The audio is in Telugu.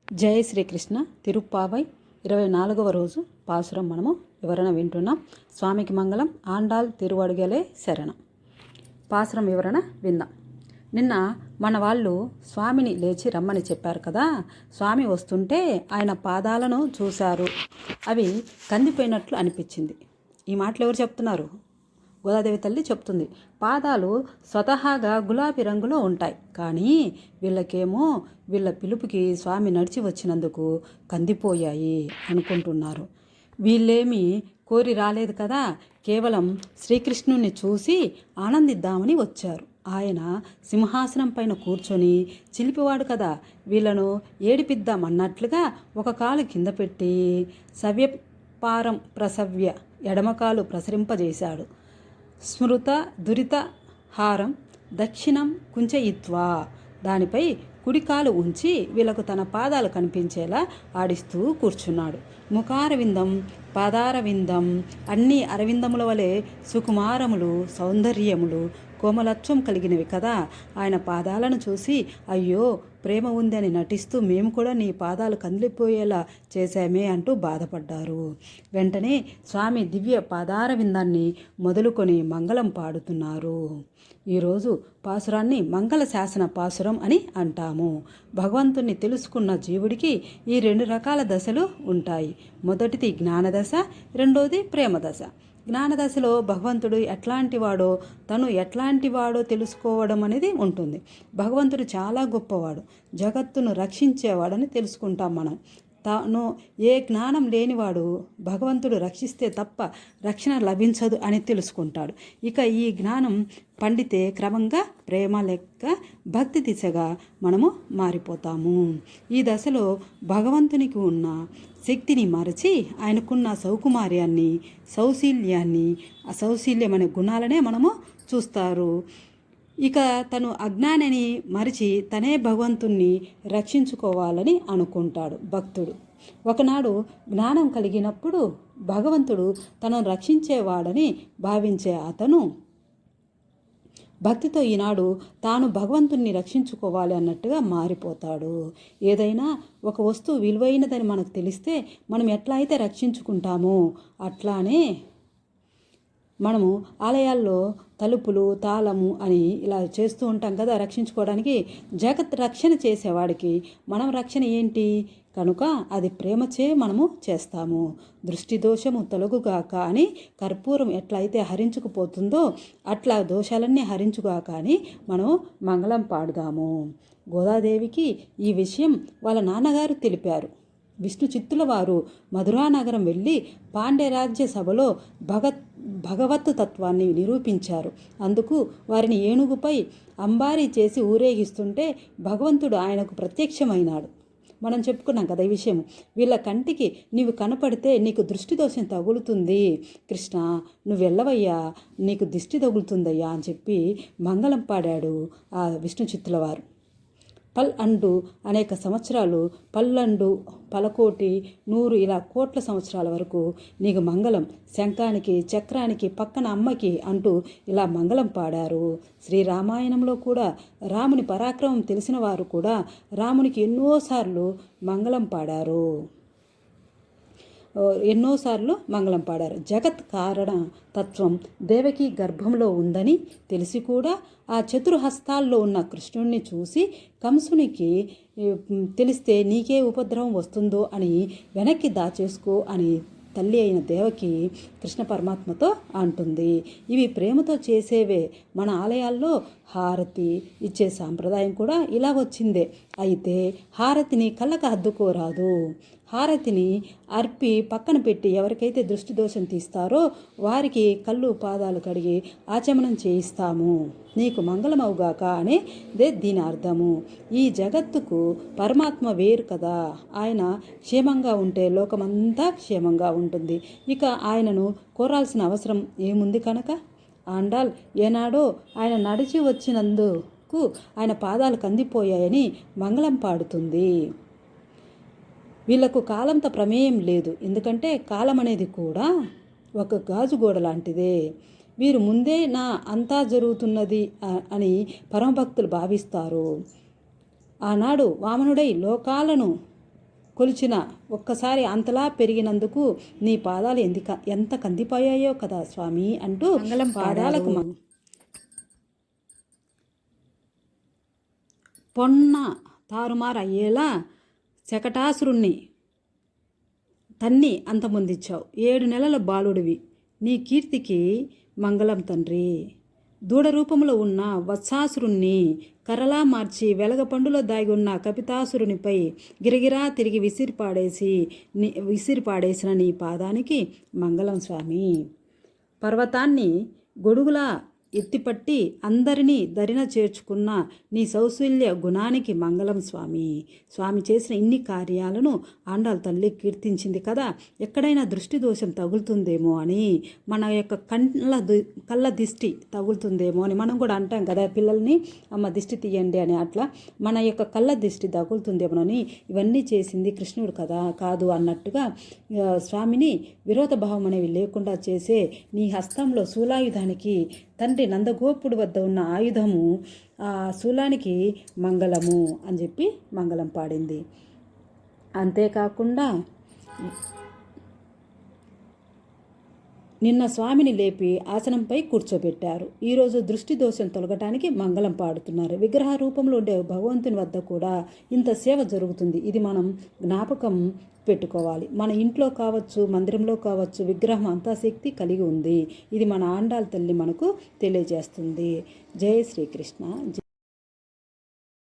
జై శ్రీకృష్ణ. తిరుప్పావై 24వ రోజు పాసురం మనము వివరణ వింటున్నాం. స్వామికి మంగళం. ఆండాల్ తిరువడుగలే శరణం. పాసురం వివరణ విందాం. నిన్న మన వాళ్ళు స్వామిని లేచి రమ్మని చెప్పారు కదా. స్వామి వస్తుంటే ఆయన పాదాలను చూశారు. అవి కందిపోయినట్లు అనిపించింది. ఈ మాటలు ఎవరు చెప్తున్నారు? గోదాదేవి తల్లి చెప్తుంది. పాదాలు స్వతహాగా గులాబీ రంగులో ఉంటాయి, కానీ వీళ్ళకేమో వీళ్ళ పిలుపుకి స్వామి నడిచి వచ్చినందుకు కందిపోయాయి అనుకుంటున్నారు. వీళ్ళేమీ కోరి రాలేదు కదా, కేవలం శ్రీకృష్ణుని చూసి ఆనందిద్దామని వచ్చారు. ఆయన సింహాసనం పైన కూర్చొని చిలిపివాడు కదా, వీళ్ళను ఏడిపిద్దామన్నట్లుగా ఒక కాలు కింద పెట్టి సవ్యపారం ప్రసవ్య ఎడమకాలు ప్రసరింపజేశాడు. స్మృత దురిత హారం దక్షిణం కుంచయిత్వా, దానిపై కుడికాలు ఉంచి వీళ్ళకు తన పాదాలు కనిపించేలా ఆడిస్తూ కూర్చున్నాడు. ముఖారవిందం పాదారవిందం అన్ని అరవిందముల వలె సుకుమారములు సౌందర్యములు కోమలత్వం కలిగినవి కదా. ఆయన పాదాలను చూసి అయ్యో ప్రేమ ఉంది అని నటిస్తూ మేము కూడా నీ పాదాలు కందిలిపోయేలా చేశామే అంటూ బాధపడ్డారు. వెంటనే స్వామి దివ్య పాదారవిందాన్ని మొదలుకొని మంగళం పాడుతున్నారు. ఈరోజు పాసురాన్ని మంగళ శాసన పాసురం అని అంటాము. భగవంతుణ్ణి తెలుసుకున్న జీవుడికి ఈ 2 రకాల దశలు ఉంటాయి. మొదటిది జ్ఞానదశ, రెండోది ప్రేమదశ. జ్ఞానదశలో భగవంతుడు ఎట్లాంటివాడో తను ఎట్లాంటివాడో తెలుసుకోవడం అనేది ఉంటుంది. భగవంతుడు చాలా గొప్పవాడు, జగత్తును రక్షించేవాడని తెలుసుకుంటాం మనం. తాను ఏ జ్ఞానం లేనివాడు భగవంతుడు రక్షిస్తే తప్ప రక్షణ లభించదు అని తెలుసుకుంటాడు. ఇక ఈ జ్ఞానం పండితే క్రమంగా ప్రేమ లెక్క భక్తి దిశగా మనము మారిపోతాము. ఈ దశలో భగవంతునికి ఉన్న శక్తిని మరచి ఆయనకున్న సౌకుమార్యాన్ని సౌశీల్యాన్ని ఆ సౌశీల్యం అనే గుణాలనే మనము చూస్తారు. ఇక తను అజ్ఞానిని మరిచి తనే భగవంతుణ్ణి రక్షించుకోవాలని అనుకుంటాడు భక్తుడు. ఒకనాడు జ్ఞానం కలిగినప్పుడు భగవంతుడు తనను రక్షించేవాడని భావించే అతను భక్తితో ఈనాడు తాను భగవంతుణ్ణి రక్షించుకోవాలి అన్నట్టుగా మారిపోతాడు. ఏదైనా ఒక వస్తువు విలువైనదని మనకు తెలిస్తే మనం ఎట్లా అయితే రక్షించుకుంటామో అట్లానే మనము ఆలయాల్లో తలుపులు తాళము అని ఇలా చేస్తూ ఉంటాం కదా రక్షించుకోవడానికి. జగత్ రక్షణ చేసేవాడికి మనం రక్షణ ఏంటి కనుక అది ప్రేమచే మనము చేస్తాము. దృష్టి దోషము తొలగుగాక అని కర్పూరం ఎట్లయితే హరించుకుపోతుందో అట్లా దోషాలన్నీ హరించుగాక అని మనం మంగళం పాడుదాము. గోదాదేవికి ఈ విషయం వాళ్ళ నాన్నగారు తెలిపారు. విష్ణు చిత్తుల వారు మధురానగరం వెళ్ళి పాండ్యరాజ్య సభలో భగవత్ తత్వాన్ని నిరూపించారు. అందుకు వారిని ఏనుగుపై అంబారీ చేసి ఊరేగిస్తుంటే భగవంతుడు ఆయనకు ప్రత్యక్షమైనాడు. మనం చెప్పుకున్నాం కదా ఈ విషయం. వీళ్ళ కంటికి నీవు కనపడితే నీకు దృష్టి దోషం తగులుతుంది కృష్ణ, నువ్వు వెళ్ళవయ్యా, నీకు దిష్టి తగులుతుందయ్యా అని చెప్పి మంగళం పాడాడు ఆ విష్ణు చిత్తుల వారు. పల్ అండు అనేక సంవత్సరాలు, పల్లండు పలకోటి 100 ఇలా కోట్ల సంవత్సరాల వరకు నీకు మంగళం, శంఖానికి చక్రానికి పక్కన అమ్మకి అంటూ ఇలా మంగళం పాడారు. శ్రీరామాయణంలో కూడా రాముని పరాక్రమం తెలిసిన వారు కూడా రామునికి ఎన్నోసార్లు మంగళం పాడారు. జగత్ కారణ తత్వం దేవకి గర్భంలో ఉందని తెలిసి కూడా ఆ చతుర్హస్తాల్లో ఉన్న కృష్ణుణ్ణి చూసి కంసునికి తెలిస్తే నీకే ఉపద్రవం వస్తుందో అని వెనక్కి దాచేసుకో అని తల్లి అయిన దేవకి కృష్ణ పరమాత్మతో అంటుంది. ఇవి ప్రేమతో చేసేవే. మన ఆలయాల్లో హారతి ఇచ్చే సాంప్రదాయం కూడా ఇలా వచ్చిందే. అయితే హారతిని కళ్ళకు అద్దుకోరాదు. హారతిని అర్పి పక్కన పెట్టి ఎవరికైతే దృష్టి దోషం తీస్తారో వారికి కళ్ళు పాదాలు కడిగి ఆచమనం చేయిస్తాము, నీకు మంగళమవుగాక అనేదే దీని అర్థము. ఈ జగత్తుకు పరమాత్మ వేరు కదా, ఆయన క్షేమంగా ఉంటే లోకమంతా క్షేమంగా ఉంటుంది. ఇక ఆయనను కోరాల్సిన అవసరం ఏముంది కనుక ఆండాల్ ఏనాడో ఆయన నడిచి వచ్చినందుకు ఆయన పాదాలు కందిపోయాయని మంగళం పాడుతుంది. వీళ్లకు కాలంతో ప్రమేయం లేదు, ఎందుకంటే కాలం అనేది కూడా ఒక గాజు గోడ లాంటిదే. వీరు ముందే నా అంతా జరుగుతున్నది అని పరమభక్తులు భావిస్తారు. ఆనాడు వామనుడై లోకాలను కొలిచిన ఒక్కసారి అంతలా పెరిగినందుకు నీ పాదాలు ఎంత కందిపోయాయో కదా స్వామి అంటూ మంగళం పాదాలకు పొన్న తారుమారు అయ్యేలా శకటాసురుణ్ణి తన్ని అంతమొందించావు. 7 నెలల బాలుడివి. నీ కీర్తికి మంగళం తండ్రి. దూడ రూపంలో ఉన్న వత్సాసురుణ్ణి కర్రలా మార్చి వెలగపండులో దాగి ఉన్న కపితాసురునిపై గిరగిరా తిరిగి విసిరిపాడేసిన నీ పాదానికి మంగళం స్వామి. పర్వతాన్ని గొడుగులా ఎత్తిపట్టి అందరినీ దరిన చేర్చుకున్న నీ సౌశల్య గుణానికి మంగళం స్వామి. స్వామి చేసిన ఇన్ని కార్యాలను ఆండాళ్ళ తల్లి కీర్తించింది కదా. ఎక్కడైనా దృష్టి దోషం తగులుతుందేమో అని, మన యొక్క కళ్ళ దిష్టి తగులుతుందేమో అని మనం కూడా అంటాం కదా పిల్లల్ని, అమ్మ దిష్టి తీయండి అని. అట్లా మన యొక్క కళ్ళ దిష్టి తగులుతుందేమోనని ఇవన్నీ చేసింది కృష్ణుడు కదా కాదు అన్నట్టుగా స్వామిని విరోధ భావం అనేవి లేకుండా చేసే నీ హస్తంలో శూలాయుధానికి తండ్రి నందగోపుడు వద్ద ఉన్న ఆయుధము ఆ శూలానికి మంగళము అని చెప్పి మంగళం పాడింది. అంతేకాకుండా నిన్న స్వామిని లేపి ఆసనంపై కూర్చోబెట్టారు. ఈరోజు దృష్టి దోషం తొలగటానికి మంగళం పాడుతున్నారు. విగ్రహ రూపంలో ఉండే భగవంతుని వద్ద కూడా ఇంత సేవ జరుగుతుంది. ఇది మనం జ్ఞాపకం పెట్టుకోవాలి. మన ఇంట్లో కావచ్చు, మందిరంలో కావచ్చు, విగ్రహం అంతా శక్తి కలిగి ఉంది. ఇది మన ఆండాళ్ళ తల్లి మనకు తెలియజేస్తుంది. జై శ్రీకృష్ణ.